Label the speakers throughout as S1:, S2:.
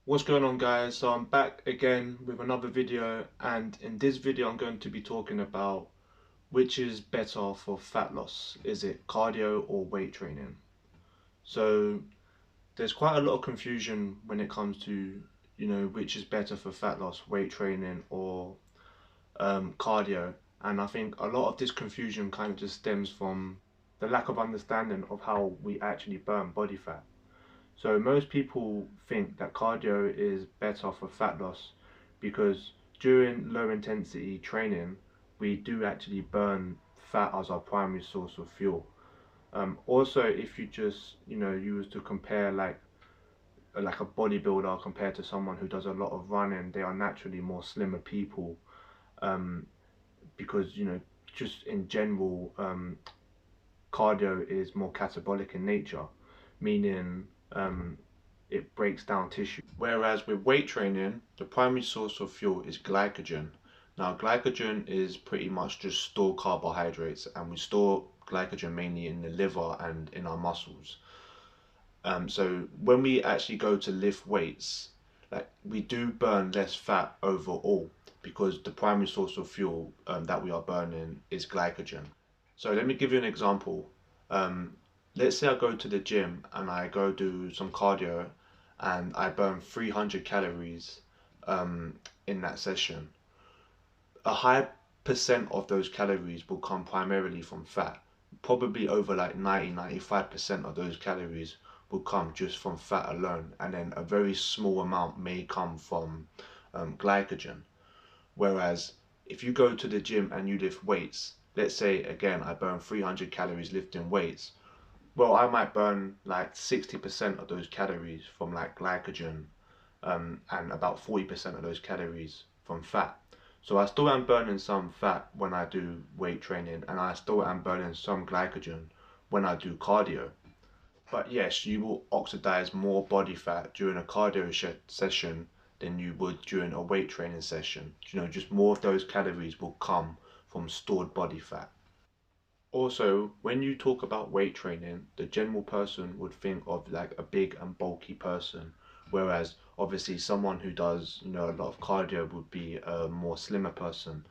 S1: What's going on, guys? So I'm back again with another video, and in this video I'm going to be talking about which is better for fat loss. Is it cardio or weight training? So there's quite a lot of confusion when it comes to which is better for fat loss, weight training or cardio. And I think a lot of this confusion kind of just stems from the lack of understanding of how we actually burn body fat. So most people think that cardio is better for fat loss because during low intensity training, we do actually burn fat as our primary source of fuel. Also, if you just, you was to compare like a bodybuilder compared to someone who does a lot of running, they are naturally more slimmer people, um, because, just in general, cardio is more catabolic in nature, meaning it breaks down tissue. Whereas with weight training, the primary source of fuel is glycogen. Now, glycogen is pretty much just stored carbohydrates, and we store glycogen mainly in the liver and in our muscles. So when we actually go to lift weights, like we do burn less fat overall because the primary source of fuel that we are burning is glycogen. So let me give you an example. Um, let's say I go to the gym and I go do some cardio and I burn 300 calories in that session. A high percent of those calories will come primarily from fat. Probably over like 90-95% of those calories will come just from fat alone, and then a very small amount may come from glycogen. Whereas if you go to the gym and you lift weights, let's say again I burn 300 calories lifting weights, well, I might burn like 60% of those calories from like glycogen, and about 40% of those calories from fat. So I still am burning some fat when I do weight training, and I still am burning some glycogen when I do cardio. But yes, you will oxidize more body fat during a cardio session than you would during a weight training session. Just more of those calories will come from stored body fat. Also, when you talk about weight training, the general person would think of like a big and bulky person, whereas obviously someone who does, a lot of cardio would be a more slimmer person.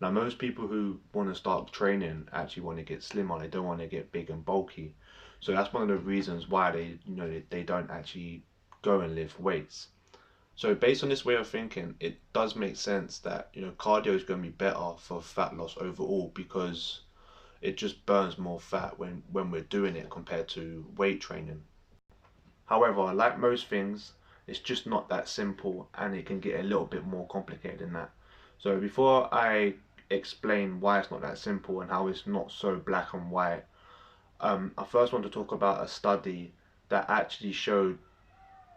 S1: Now, most people who want to start training actually want to get slimmer. They don't want to get big and bulky. So that's one of the reasons why they don't actually go and lift weights. So based on this way of thinking, it does make sense that, cardio is going to be better for fat loss overall because it just burns more fat when we're doing it compared to weight training. However, like most things, it's just not that simple and it can get a little bit more complicated than that. So before I explain why it's not that simple and how it's not so black and white, I first want to talk about a study that actually showed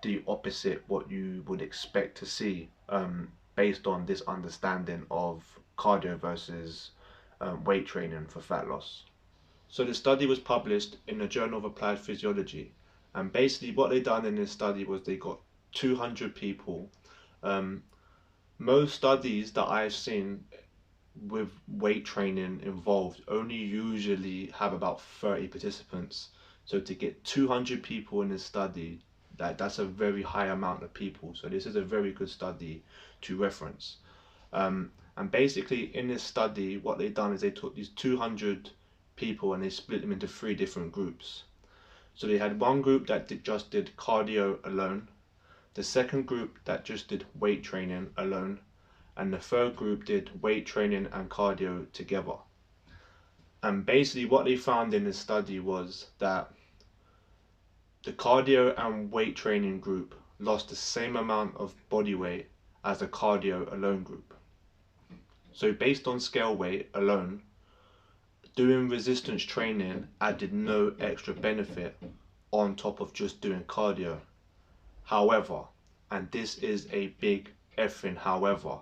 S1: the opposite what you would expect to see, based on this understanding of cardio versus weight training for fat loss. So the study was published in the Journal of Applied Physiology, and basically what they done in this study was they got 200 people. Um, Most studies that I've seen with weight training involved only usually have about 30 participants. So to get 200 people in this study, that's a very high amount of people. So this is a very good study to reference. And basically in this study, what they've done is they took these 200 people and they split them into three different groups. So they had one group that just did cardio alone, the second group that just did weight training alone, and the third group did weight training and cardio together. And basically what they found in this study was that the cardio and weight training group lost the same amount of body weight as the cardio alone group. So based on scale weight alone, doing resistance training added no extra benefit on top of just doing cardio. However, and this is a big effing however,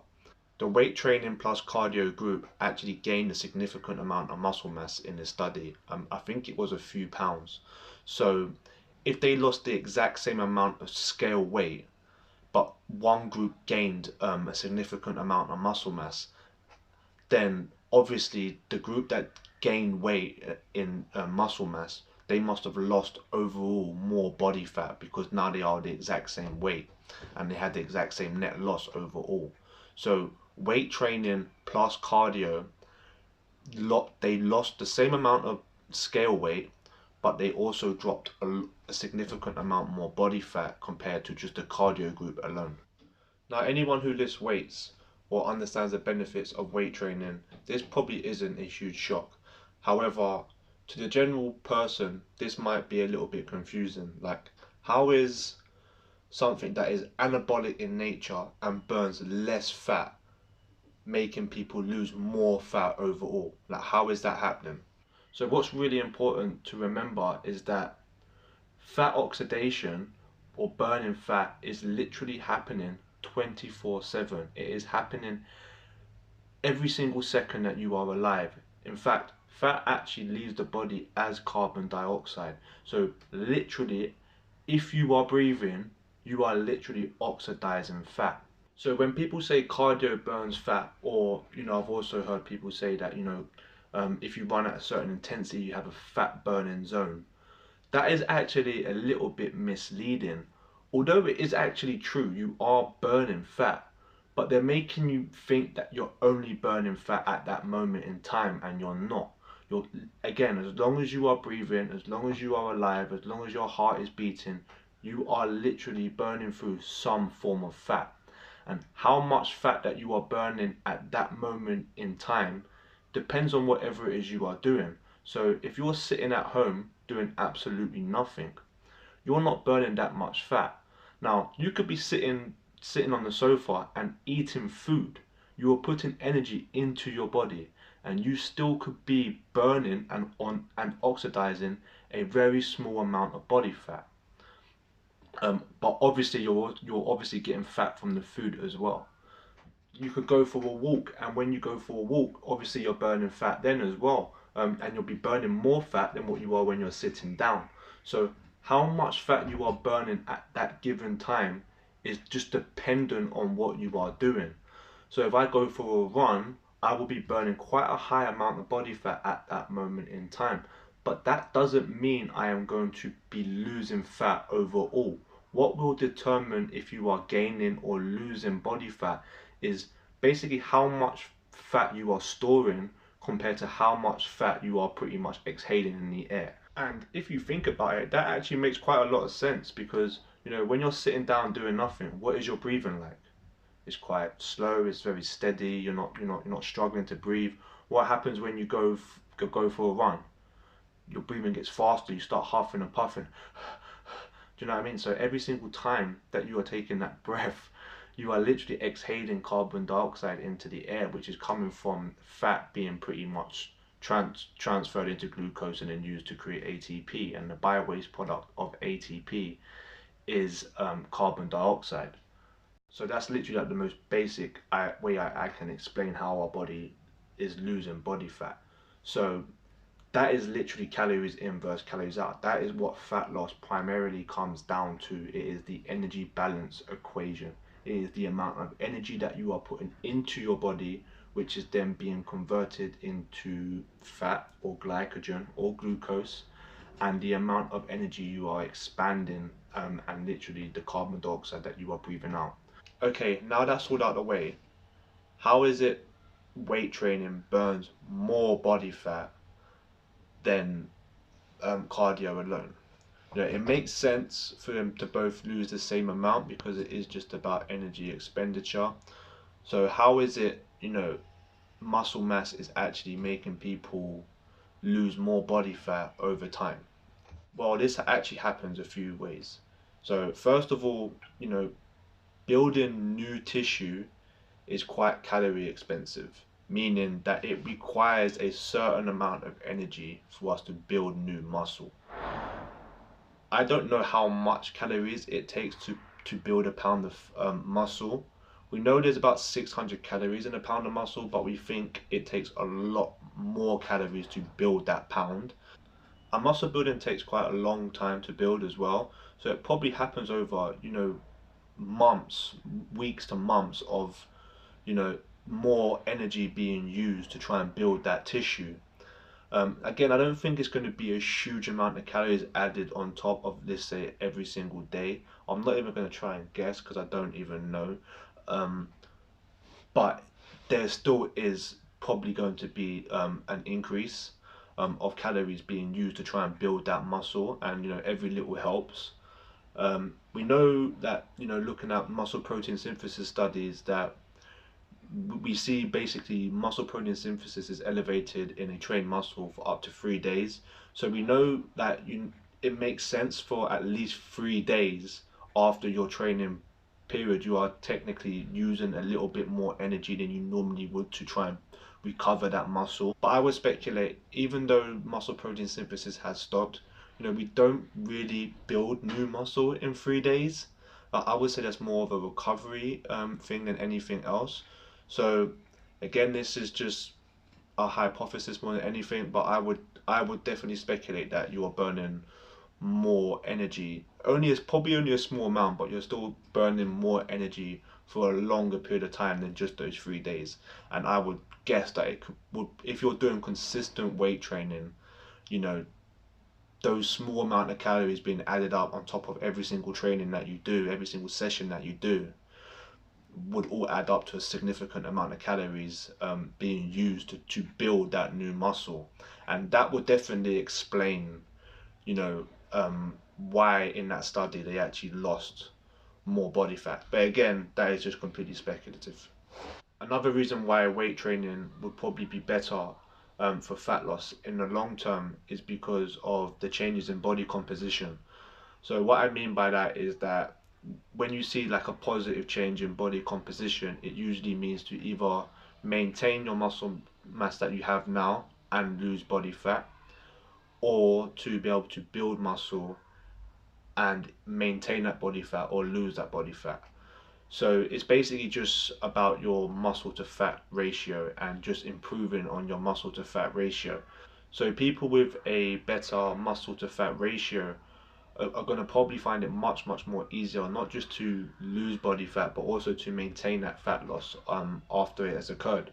S1: the weight training plus cardio group actually gained a significant amount of muscle mass in the study. I think it was a few pounds. So if they lost the exact same amount of scale weight, but one group gained a significant amount of muscle mass, then obviously the group that gained weight in muscle mass they must have lost overall more body fat because now they are the exact same weight and they had the exact same net loss overall. So weight training plus cardio, they lost the same amount of scale weight, but they also dropped a significant amount more body fat compared to just the cardio group alone. Now, anyone who lifts weights or understands the benefits of weight training, this probably isn't a huge shock. However, to the general person, this might be a little bit confusing. Like, how is something that is anabolic in nature and burns less fat making people lose more fat overall? Like, how is that happening? So what's really important to remember is that fat oxidation or burning fat is literally happening 24/7. It is happening every single second that you are alive. In fact, fat actually leaves the body as carbon dioxide. So literally, if you are breathing, you are literally oxidizing fat. So when people say cardio burns fat, or I've also heard people say that if you run at a certain intensity, you have a fat burning zone. That is actually a little bit misleading. Although it is actually true, you are burning fat, but they're making you think that you're only burning fat at that moment in time, and you're not. You're, again, as long as you are breathing, as long as you are alive, as long as your heart is beating, you are literally burning through some form of fat. And how much fat that you are burning at that moment in time depends on whatever it is you are doing. So if you're sitting at home doing absolutely nothing, you're not burning that much fat. Now, you could be sitting on the sofa and eating food. You are putting energy into your body, and you still could be burning and oxidizing a very small amount of body fat. But obviously you're obviously getting fat from the food as well. You could go for a walk, and when you go for a walk, obviously you're burning fat then as well, and you'll be burning more fat than what you are when you're sitting down. So how much fat you are burning at that given time is just dependent on what you are doing. So if I go for a run, I will be burning quite a high amount of body fat at that moment in time, but that doesn't mean I am going to be losing fat overall. What will determine if you are gaining or losing body fat is basically how much fat you are storing compared to how much fat you are pretty much exhaling in the air. And if you think about it, that actually makes quite a lot of sense because when you're sitting down doing nothing, what is your breathing like? It's quite slow, it's very steady, you're not struggling to breathe. What happens when you go for a run? Your breathing gets faster, you start huffing and puffing. Do you know what I mean? So every single time that you are taking that breath, you are literally exhaling carbon dioxide into the air, which is coming from fat being pretty much transferred into glucose and then used to create ATP. And the bio-waste product of ATP is carbon dioxide. So that's literally like the most basic way I can explain how our body is losing body fat. So that is literally calories in versus calories out. That is what fat loss primarily comes down to. It is the energy balance equation. It is the amount of energy that you are putting into your body, which is then being converted into fat or glycogen or glucose, and the amount of energy you are expanding, and literally the carbon dioxide that you are breathing out. Okay, now that's all out of the way. How is it weight training burns more body fat than cardio alone? It makes sense for them to both lose the same amount because it is just about energy expenditure. So how is it, muscle mass is actually making people lose more body fat over time? Well, this actually happens a few ways. So first of all, building new tissue is quite calorie expensive, meaning that it requires a certain amount of energy for us to build new muscle. I don't know how much calories it takes to build a pound of muscle. We know there's about 600 calories in a pound of muscle, but we think it takes a lot more calories to build that pound. And muscle building takes quite a long time to build as well. So it probably happens over, months, weeks to months of, more energy being used to try and build that tissue. Again, I don't think it's going to be a huge amount of calories added on top of, let's say, every single day. I'm not even going to try and guess because I don't even know. Um, but there still is probably going to be an increase of calories being used to try and build that muscle, and every little helps. We know that looking at muscle protein synthesis studies that we see basically muscle protein synthesis is elevated in a trained muscle for up to 3 days. So we know that it makes sense for at least 3 days after your training period, you are technically using a little bit more energy than you normally would to try and recover that muscle. But I would speculate, even though muscle protein synthesis has stopped, we don't really build new muscle in 3 days. I would say that's more of a recovery thing than anything else. So again, this is just a hypothesis more than anything, but I would definitely speculate that you are burning more energy. Probably only a small amount, but you're still burning more energy for a longer period of time than just those 3 days. And I would guess that if you're doing consistent weight training, you know, those small amount of calories being added up on top of every single training that you do, every single session that you do, would all add up to a significant amount of calories being used to build that new muscle. And that would definitely explain, you know, why in that study they actually lost more body fat. But again, that is just completely speculative. Another reason why weight training would probably be better for fat loss in the long term is because of the changes in body composition. So what I mean by that is that when you see like a positive change in body composition, it usually means to either maintain your muscle mass that you have now and lose body fat, or to be able to build muscle and maintain that body fat or lose that body fat. So it's basically just about your muscle to fat ratio and just improving on your muscle to fat ratio. So people with a better muscle to fat ratio are going to probably find it much more easier, not just to lose body fat but also to maintain that fat loss after it has occurred.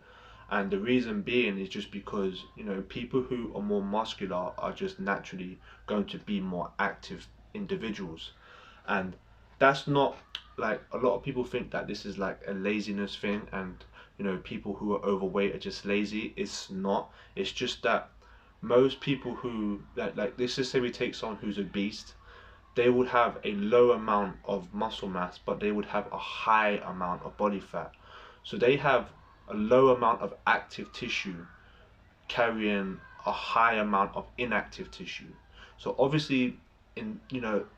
S1: And the reason being is just because people who are more muscular are just naturally going to be more active individuals. And that's not, like, a lot of people think that this is like a laziness thing, and people who are overweight are just lazy. It's not. It's just that most people who, like, let's just say we take someone who's obese, they would have a low amount of muscle mass, but they would have a high amount of body fat. So they have a low amount of active tissue carrying a high amount of inactive tissue. So obviously,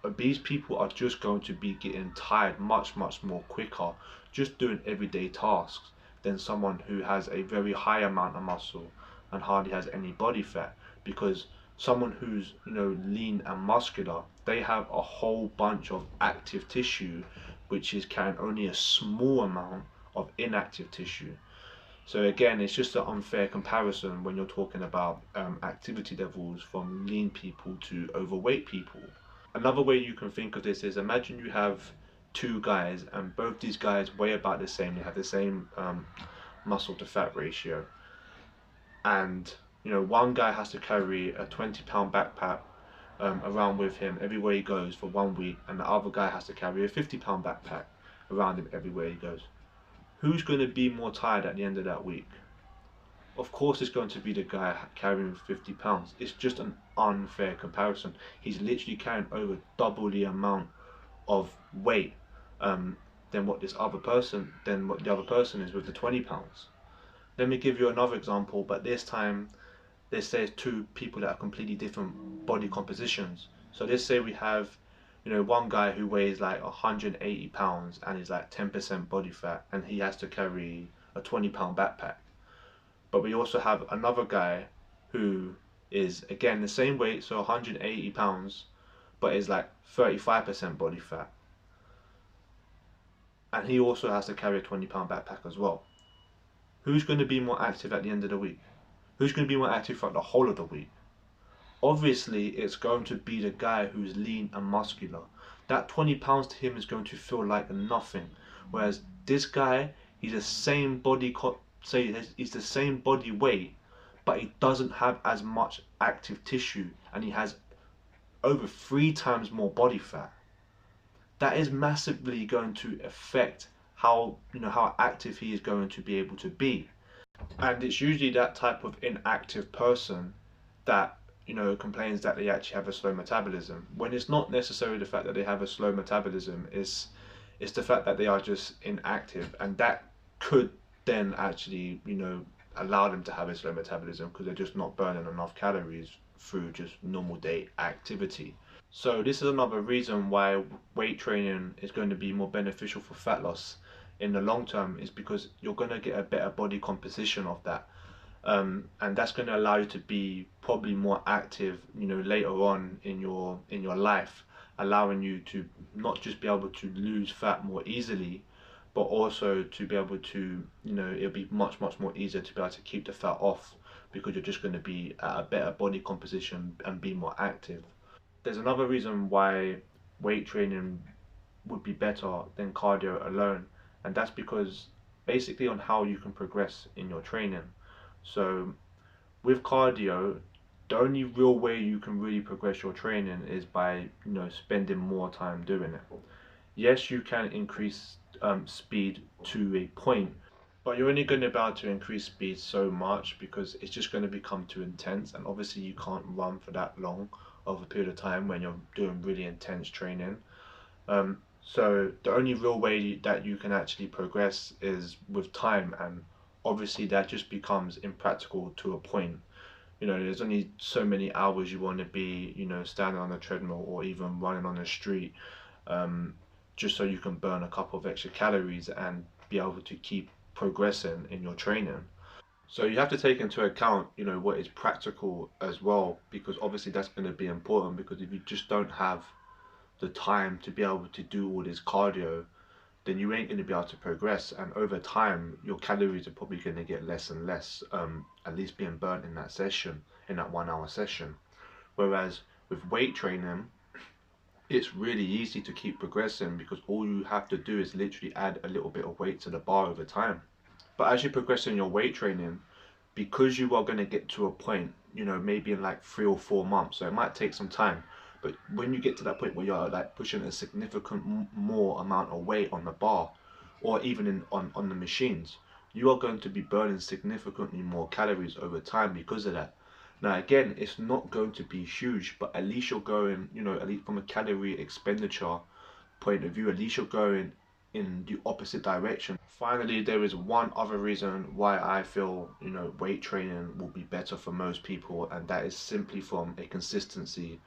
S1: obese people are just going to be getting tired much more quicker just doing everyday tasks than someone who has a very high amount of muscle and hardly has any body fat. Because someone who's lean and muscular, they have a whole bunch of active tissue which is carrying only a small amount of inactive tissue. So again, it's just an unfair comparison when you're talking about activity levels from lean people to overweight people. Another way you can think of this is, imagine you have two guys and both these guys weigh about the same. They have the same muscle to fat ratio, and one guy has to carry a 20-pound backpack around with him everywhere he goes for 1 week, and the other guy has to carry a 50-pound backpack around him everywhere he goes. Who's going to be more tired at the end of that week? Of course it's going to be the guy carrying 50 pounds. It's just an unfair comparison. He's literally carrying over double the amount of weight um, than what the other person is with the 20 pounds. Let me give you another example, but this time let's say it's two people that are completely different body compositions. So let's say we have one guy who weighs like 180 pounds and is like 10% body fat, and he has to carry a 20-pound backpack. But we also have another guy who is again the same weight, so 180 pounds, but is like 35% body fat, and he also has to carry a 20-pound backpack as well. Who's going to be more active at the end of the week? Who's going to be more active throughout the whole of the week? Obviously it's going to be the guy who's lean and muscular. That 20 pounds to him is going to feel like nothing, whereas this guy, he's the same body he's the same body weight, but he doesn't have as much active tissue and he has over 3 times more body fat. That is massively going to affect how active he is going to be able to be. And it's usually that type of inactive person that complains that they actually have a slow metabolism, when it's not necessarily the fact that they have a slow metabolism, it's the fact that they are just inactive, and that could then actually allow them to have a slow metabolism because they're just not burning enough calories through just normal day activity. So this is another reason why weight training is going to be more beneficial for fat loss in the long term, is because you're going to get a better body composition of that. And that's going to allow you to be probably more active, later on in your life, allowing you to not just be able to lose fat more easily, but also to be able to, it'll be much more easier to be able to keep the fat off because you're just going to be at a better body composition and be more active. There's another reason why weight training would be better than cardio alone, and that's because basically on how you can progress in your training. So with cardio, the only real way you can really progress your training is by spending more time doing it. Yes, you can increase speed to a point, but you're only going to be able to increase speed so much because it's just going to become too intense, and obviously you can't run for that long of a period of time when you're doing really intense training. So the only real way that you can actually progress is with time, and obviously that just becomes impractical to a point. There's only so many hours you want to be, standing on a treadmill or even running on the street, just so you can burn a couple of extra calories and be able to keep progressing in your training. So you have to take into account, what is practical as well, because obviously that's going to be important, because if you just don't have the time to be able to do all this cardio, then you ain't going to be able to progress, and over time your calories are probably going to get less and less, at least being burnt in that session, in that 1 hour session. Whereas with weight training, it's really easy to keep progressing because all you have to do is literally add a little bit of weight to the bar over time. But as you progress in your weight training, because you are going to get to a point, maybe in like 3 or 4 months, so it might take some time, but when you get to that point where you're like pushing a significant more amount of weight on the bar, or even on the machines, you are going to be burning significantly more calories over time because of that. Now again, it's not going to be huge, but at least you're going, at least from a calorie expenditure point of view, at least you're going in the opposite direction. Finally, there is one other reason why I feel weight training will be better for most people, and that is simply from a consistency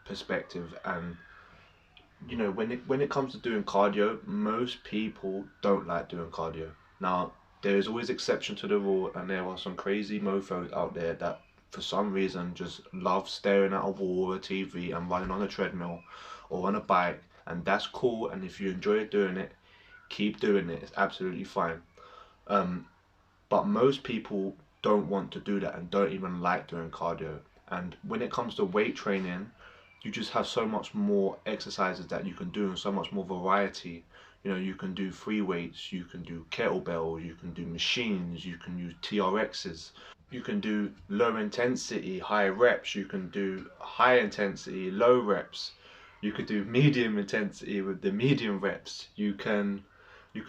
S1: perspective. And when it comes to doing cardio, most people don't like doing cardio. Now there is always exception to the rule, and there are some crazy mofos out there that for some reason just love staring at a wall or a TV and running on a treadmill or on a bike, and that's cool, and if you enjoy doing it, keep doing it, it's absolutely fine. But most people don't want to do that and don't even like doing cardio. And when it comes to weight training, you just have so much more exercises that you can do and so much more variety. You can do free weights, you can do kettlebell, you can do machines, you can use TRXs, you can do low intensity, high reps, you can do high intensity, low reps, you could do medium intensity with the medium reps, you could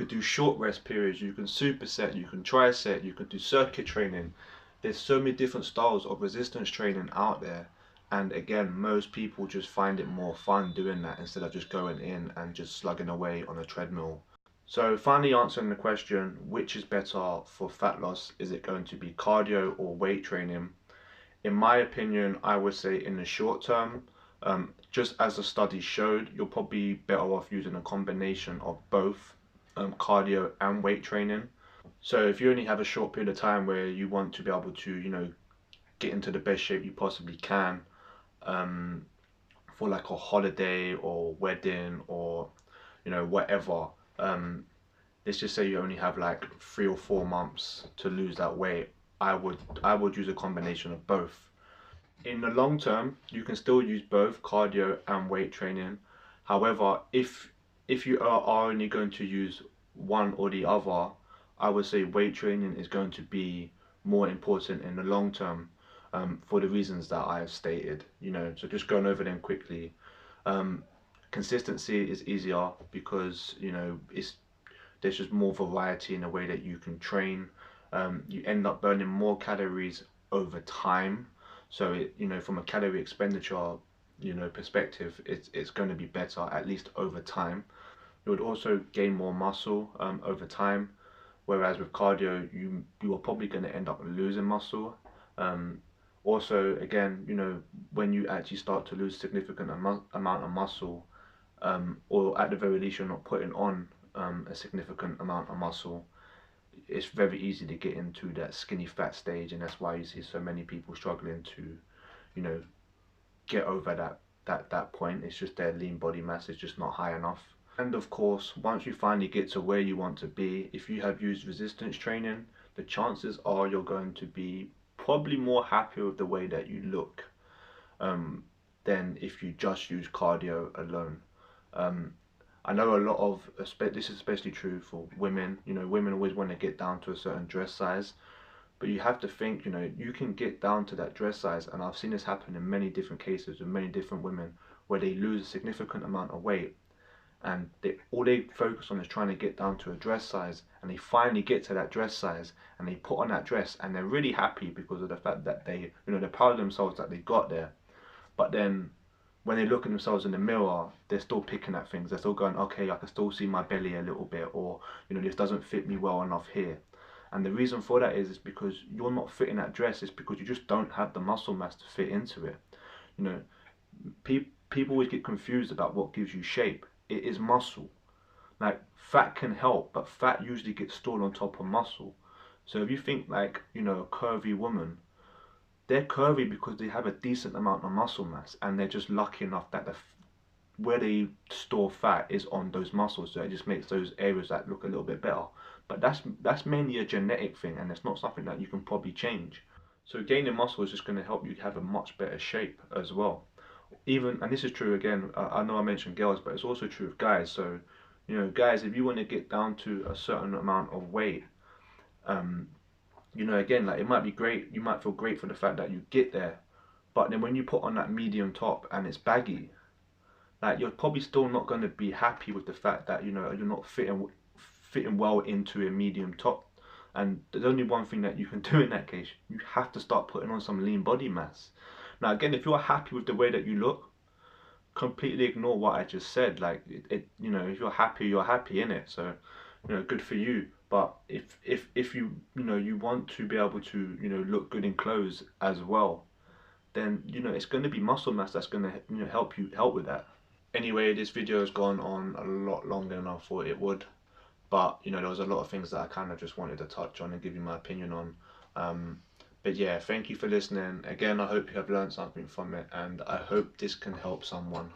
S1: do short rest periods, you can superset, you can tricep, you can do circuit training. There's so many different styles of resistance training out there, and again, most people just find it more fun doing that instead of just going in and just slugging away on a treadmill. So finally, answering the question, which is better for fat loss? Is it going to be cardio or weight training? In my opinion, I would say in the short term, just as the study showed, you're probably better off using a combination of both cardio and weight training. So if you only have a short period of time where you want to be able to, get into the best shape you possibly can, for like a holiday or wedding or whatever, let's just say you only have like 3 or 4 months to lose that weight, I would use a combination of both. In the long term, you can still use both cardio and weight training. However, if you are only going to use one or the other, I would say weight training is going to be more important in the long term, for the reasons that I have stated. So just going over them quickly. Um, Consistency is easier because there's just more variety in the way that you can train. You end up burning more calories over time. So from a calorie expenditure, perspective, it's going to be better at least over time. You would also gain more muscle over time, whereas with cardio, you are probably going to end up losing muscle. Um, Also, again, when you actually start to lose significant amount of muscle, or at the very least you're not putting on a significant amount of muscle, it's very easy to get into that skinny fat stage, and that's why you see so many people struggling to, you know, get over that point. It's just their lean body mass is just not high enough. And of course, once you finally get to where you want to be, if you have used resistance training, the chances are you're going to be probably more happy with the way that you look, um, than if you just use cardio alone. Um, I know a lot of, this is especially true for women. Women always want to get down to a certain dress size, but you have to think, you can get down to that dress size, and I've seen this happen in many different cases with many different women where they lose a significant amount of weight, and all they focus on is trying to get down to a dress size, and they finally get to that dress size and they put on that dress and they're really happy because of the fact that they're proud of themselves that they got there. But then when they look at themselves in the mirror, they're still picking at things. They're still going, okay, I can still see my belly a little bit, or this doesn't fit me well enough here. And the reason for that is because you're not fitting that dress. It's because you just don't have the muscle mass to fit into it. You know, people always get confused about what gives you shape. It is muscle. Like, fat can help, but fat usually gets stored on top of muscle. So if you think like, a curvy woman, they're curvy because they have a decent amount of muscle mass, and they're just lucky enough that where they store fat is on those muscles, so it just makes those areas that look a little bit better. But that's mainly a genetic thing, and it's not something that you can probably change. So gaining muscle is just going to help you have a much better shape as well. Even, and this is true again, I know I mentioned girls, but it's also true of guys. So guys, if you want to get down to a certain amount of weight, um, again, like, it might be great, you might feel great for the fact that you get there, but then when you put on that medium top and it's baggy, like, you're probably still not going to be happy with the fact that you're not fitting well into a medium top. And there's only one thing that you can do in that case: you have to start putting on some lean body mass. Now again, if you're happy with the way that you look, completely ignore what I just said. Like, if you're happy, you're happy in it. So good for you. But if you want to be able to look good in clothes as well, then it's going to be muscle mass that's going to help with that. Anyway, this video has gone on a lot longer than I thought it would, but there was a lot of things that I kind of just wanted to touch on and give you my opinion on. But yeah, thank you for listening. Again, I hope you have learned something from it, and I hope this can help someone.